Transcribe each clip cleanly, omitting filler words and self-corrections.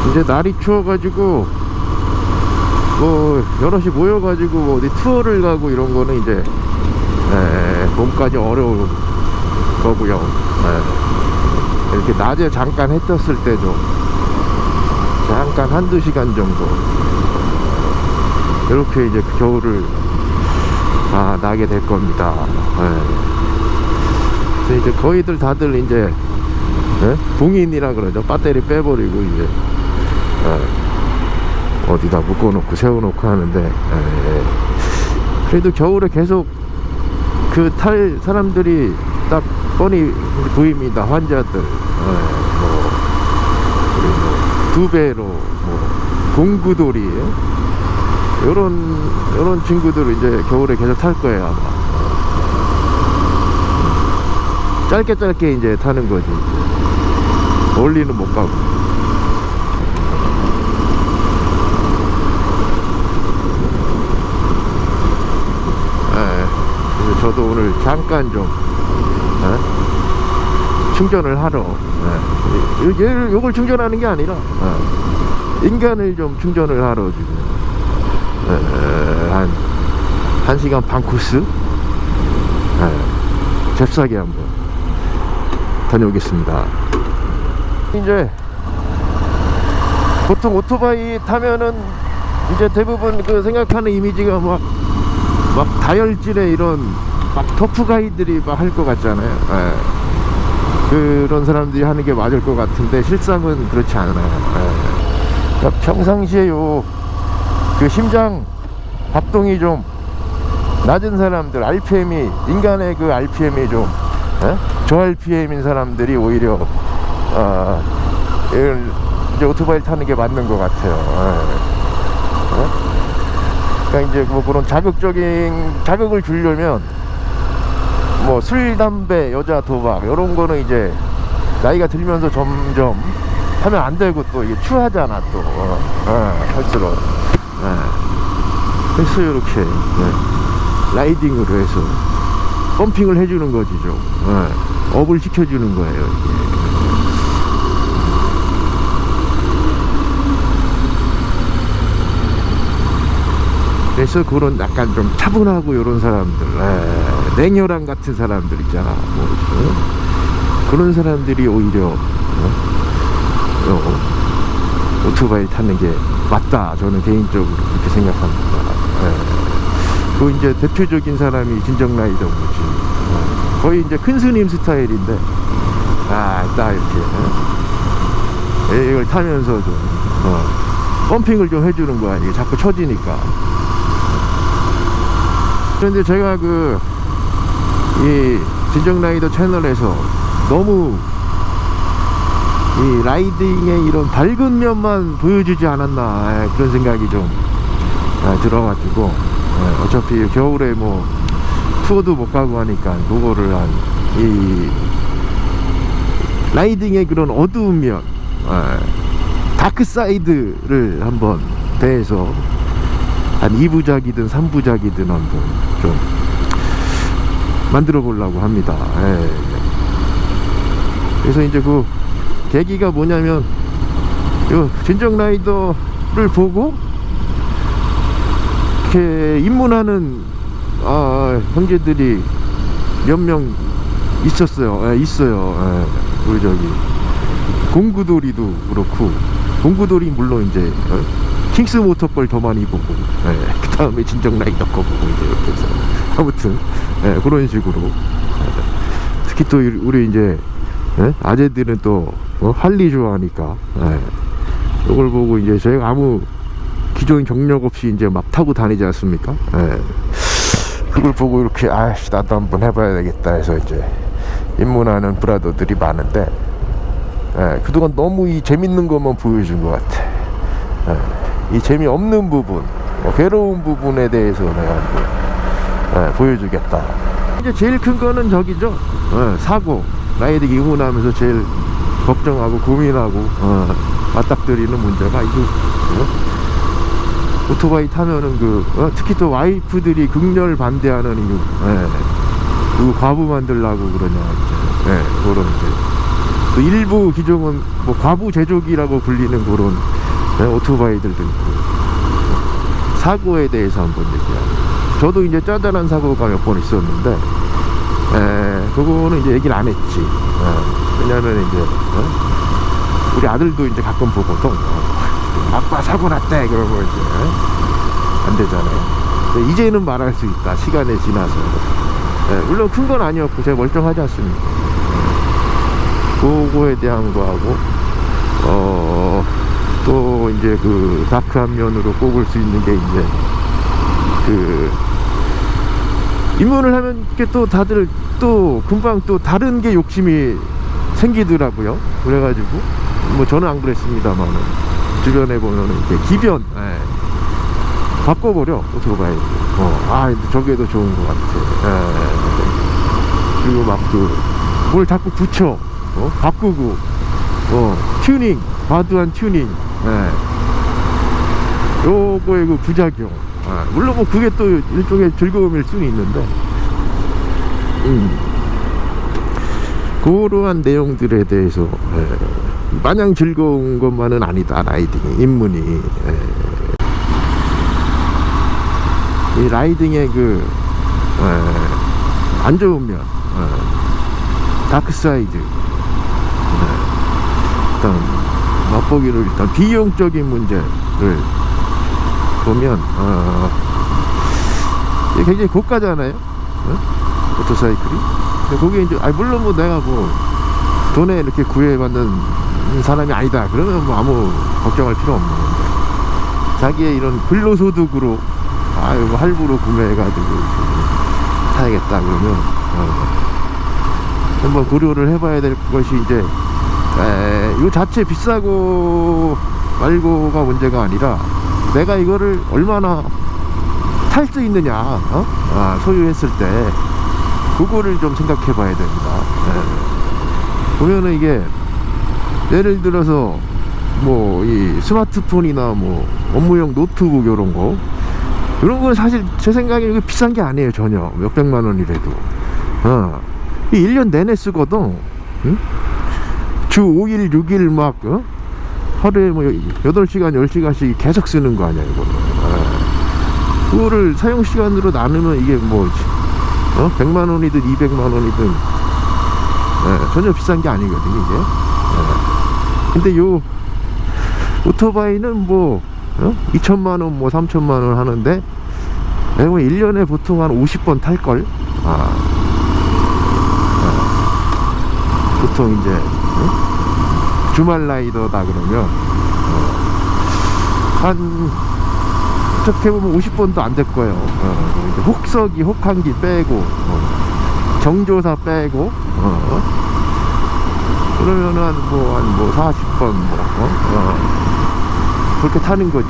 이제 날이 추워가지고 뭐 여럿이 모여가지고 뭐 어디 투어를 가고 이런 거는 이제 몸까지 어려울 거고요. 이렇게 낮에 잠깐 해 떴을 때 좀 잠깐 한두 시간 정도 이렇게 이제 겨울을 나게 될 겁니다. 이제 거의들 다들 이제 봉인이라 그러죠. 배터리 빼버리고 이제 어디다 묶어놓고 세워놓고 하는데, 그래도 겨울에 계속 그 탈 사람들이 딱 뻔히 보입니다. 환자들, 그리고 두 배로 공구돌이 요런 친구들을 이제 겨울에 계속 탈 거예요 아마. 짧게 이제 타는 거지. 멀리는 못 가고. 저도 오늘 잠깐 좀 충전을 하러, 요걸 충전하는 게 아니라 인간을 좀 충전을 하러 지금 한 1시간 반 코스 잽싸게 한번 다녀오겠습니다. 이제 보통 오토바이 타면은 이제 대부분 그 생각하는 이미지가 막 다혈질의 이런 막 터프가이들이 막 할 것 같잖아요. 그런 사람들이 하는 게 맞을 것 같은데 실상은 그렇지 않아요. 그러니까 평상시에 그 심장 합동이 좀 낮은 사람들, RPM이 인간의 그 RPM이 좀 저 RPM인 사람들이 오히려 이제 오토바이를 타는 게 맞는 것 같아요. 그러니까 이제 뭐 그런 자극을 주려면 뭐 술, 담배, 여자, 도박 이런 거는 이제 나이가 들면서 점점 하면 안 되고 또 이게 추하잖아 또 할수록. 그래서 이렇게 라이딩으로 해서 펌핑을 해주는 거지 좀. 업을 시켜주는 거예요 이게. 그래서 그런 약간 좀 차분하고 이런 사람들, 냉혈한 같은 사람들 있잖아. 그런 사람들이 오히려 오토바이 타는 게 맞다. 저는 개인적으로 그렇게 생각합니다. 그 이제 대표적인 사람이 진정라이더지. 거의 이제 큰 스님 스타일인데, 딱 이렇게 이걸 타면서 좀 펌핑을 좀 해주는 거야. 이게 자꾸 처지니까. 그런데 제가 이 진정라이더 채널에서 너무 이 라이딩의 이런 밝은 면만 보여주지 않았나 그런 생각이 좀 들어가지고, 어차피 겨울에 뭐 투어도 못 가고 하니까 그거를 이 라이딩의 그런 어두운 면, 다크 사이드를 한번 대해서 한 2부작이든 3부작이든 한번 좀 만들어 보려고 합니다. 그래서 이제 그 계기가 뭐냐면, 요 진정라이더를 보고 이렇게 입문하는 형제들이 몇 명 있었어요. 있어요. 우리 저기 공구돌이도 그렇고, 공구돌이 물론 이제 킹스 모터 걸 더 많이 보고, 그 다음에 진정라이더 거 보고 이제 이렇게 해서 아무튼 그런 식으로. 특히 또 우리 이제 아재들은 또 할리 좋아하니까 이걸 보고 이제 저희가 아무 기존 경력 없이 이제 막 타고 다니지 않습니까? 그걸 보고 이렇게 나도 한번 해봐야 되겠다 해서 이제 입문하는 브라더들이 많은데, 그동안 너무 이 재밌는 것만 보여준 것 같아. 이 재미없는 부분, 괴로운 부분에 대해서 내가 보여주겠다. 이제 제일 큰 거는 저기죠. 사고 라이딩 입문하면서 제일 걱정하고 고민하고 맞닥뜨리는 문제가 이거 오토바이 타면은 특히 또 와이프들이 극렬 반대하는 이유, 이거 과부 만들라고 그러냐 이제, 그런 또 일부 기종은 뭐 과부 제조기라고 불리는 그런 오토바이들도 있고. 사고에 대해서 한번 얘기하고. 저도 이제 짜잘한 사고가 몇 번 있었는데, 그거는 이제 얘기를 안 했지. 왜냐면 이제 우리 아들도 이제 가끔 보거든. 아빠 사고 났대 그러면 이제 안 되잖아요. 이제는 말할 수 있다, 시간이 지나서. 물론 큰 건 아니었고 제가 멀쩡하지 않습니까? 그거에 대한 거하고 또 이제 다크한 면으로 꼽을 수 있는 게 이제 입문을 하면 또 다들 또 금방 또 다른 게 욕심이 생기더라고요. 그래가지고 뭐 저는 안 그랬습니다만 주변에 보면은 이렇게 기변 바꿔버려 오토바이. 저게 더 좋은 것 같아. 그리고 막 뭘 자꾸 붙여 바꾸고 튜닝, 과도한 튜닝. 요거의 부작용. 물론 뭐 그게 또 일종의 즐거움일 수는 있는데 그러한 내용들에 대해서 마냥 즐거운 것만은 아니다. 라이딩이 입문이 이 라이딩의 안 좋은 면, 다크사이드, 일단 맛보기로 일단 비용적인 문제를 보면 이게 굉장히 고가잖아요. 모터사이클이. 근데 그게 이제 물론 뭐 내가 뭐 돈에 이렇게 구애받는 사람이 아니다 그러면 뭐 아무 걱정할 필요 없는 건데, 자기의 이런 근로소득으로 뭐 할부로 구매해가지고 사야겠다 그러면 한번 고려를 해봐야 될 것이 이제 이 자체 비싸고 말고가 문제가 아니라 내가 이거를 얼마나 탈 수 있느냐, 소유했을 때 그거를 좀 생각해 봐야 됩니다. 보면은 이게 예를 들어서 뭐 이 스마트폰이나 뭐 업무용 노트북 이런 건 사실 제 생각에 이거 비싼 게 아니에요. 전혀 몇백만 원이라도 이 1년 내내 쓰거든. 주 5일 6일 막 하루에 뭐 8시간 10시간씩 계속 쓰는 거 아니야 이거. 그거를 사용시간으로 나누면 이게 뭐 100만 원이든 200만 원이든 전혀 비싼 게 아니거든 이게. 근데 요 오토바이는 뭐 2천만 원 뭐 3천만 원 하는데 뭐 1년에 보통 한 50번 탈걸. 보통 이제 주말 라이더다 그러면 한 어떻게 보면 50번도 안 될 거예요. 혹서기 혹한기 빼고 정조사 빼고 그러면은 한 40번 그렇게 타는 거지.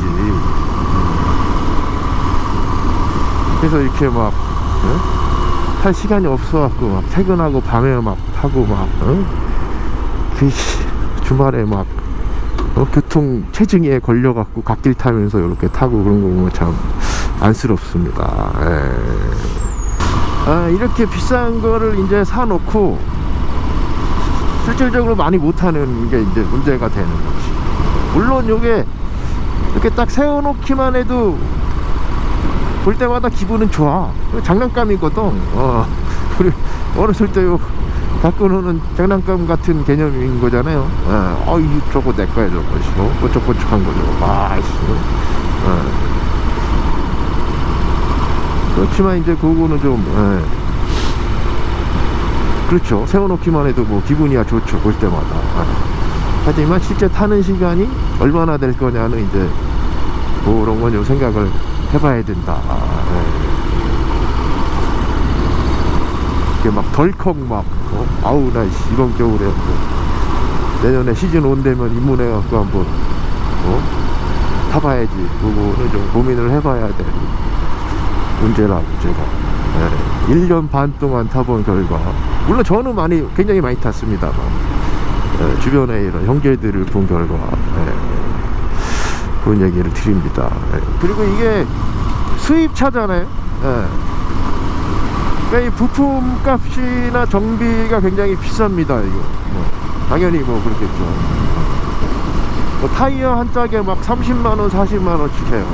그래서 이렇게 막 탈 시간이 없어갖고 막 퇴근하고 밤에 막 타고 막 주말에 막 교통 체증에 걸려갖고 갓길 타면서 이렇게 타고 그런 거 보면 참 안쓰럽습니다. 이렇게 비싼 거를 이제 사놓고 실질적으로 많이 못하는 게 이제 문제가 되는 거지. 물론 요게 이렇게 딱 세워놓기만 해도 볼 때마다 기분은 좋아. 장난감이거든. 우리 어렸을 때 요 갖고 노는 장난감 같은 개념인 거잖아요. 저거 내 거야 저거. 뽀짝뽀짝한 거 저거. 그렇지만 이제 그거는 좀 그렇죠. 세워놓기만 해도 뭐 기분이야 좋죠 볼 때마다. 하지만 실제 타는 시간이 얼마나 될 거냐는 이제 그런 건 좀 생각을 해봐야 된다. 이게 막 덜컥 막 아우 나 이번 겨울에 내년에 시즌 5 되면 입문해갖고 한번 타봐야지. 그거는 좀 고민을 해봐야 될 문제라 문제가. 1년 반 동안 타본 결과, 물론 저는 굉장히 많이 탔습니다만, 주변에 이런 형제들을 본 결과 그런 얘기를 드립니다. 그리고 이게 수입차잖아요. 그러니까 이 부품 값이나 정비가 굉장히 비쌉니다. 이거 당연히 그렇겠죠. 타이어 한 짝에 막 30만원 40만원씩 해요.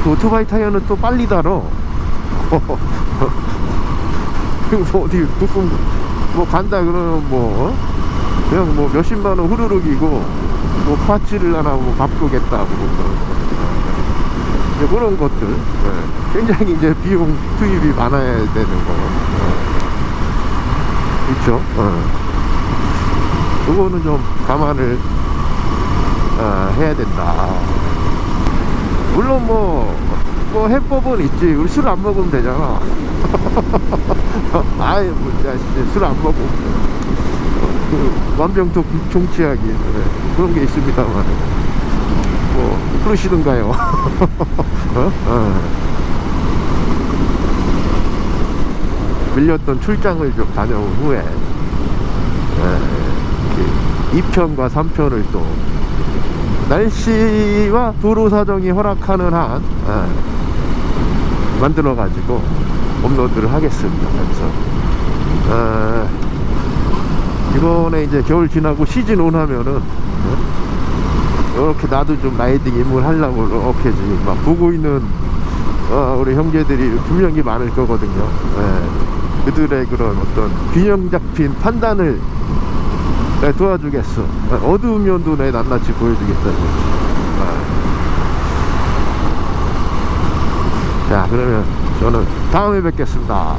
그 오토바이 타이어는 또 빨리 달어. 그리고 어디 부품 간다 그러면 그냥 몇십만원 후루룩이고, 파츠를 하나 바꾸겠다고 그런 것들, 굉장히 이제 비용 투입이 많아야 되는 거, 그렇죠. 그거는 좀 감안을 해야 된다. 물론 해법은 있지. 우리 술 안 먹으면 되잖아. 아예 술 안 먹고 만병통치약이 그런 게 있습니다만, 그러시던가요. 밀렸던 출장을 좀 다녀온 후에 2편과 3편을 또 날씨와 도로 사정이 허락하는 한 만들어 가지고 업로드를 하겠습니다. 그래서 이번에 이제 겨울 지나고 시즌 온 하면은 이렇게 나도 좀 라이딩 입문하려고 이렇게 지금 막 보고 있는 우리 형제들이 분명히 많을 거거든요. 그들의 그런 어떤 균형 잡힌 판단을 도와주겠어. 어두운 면도 내 낱낱이 보여주겠다는 거지. 자, 그러면 저는 다음에 뵙겠습니다.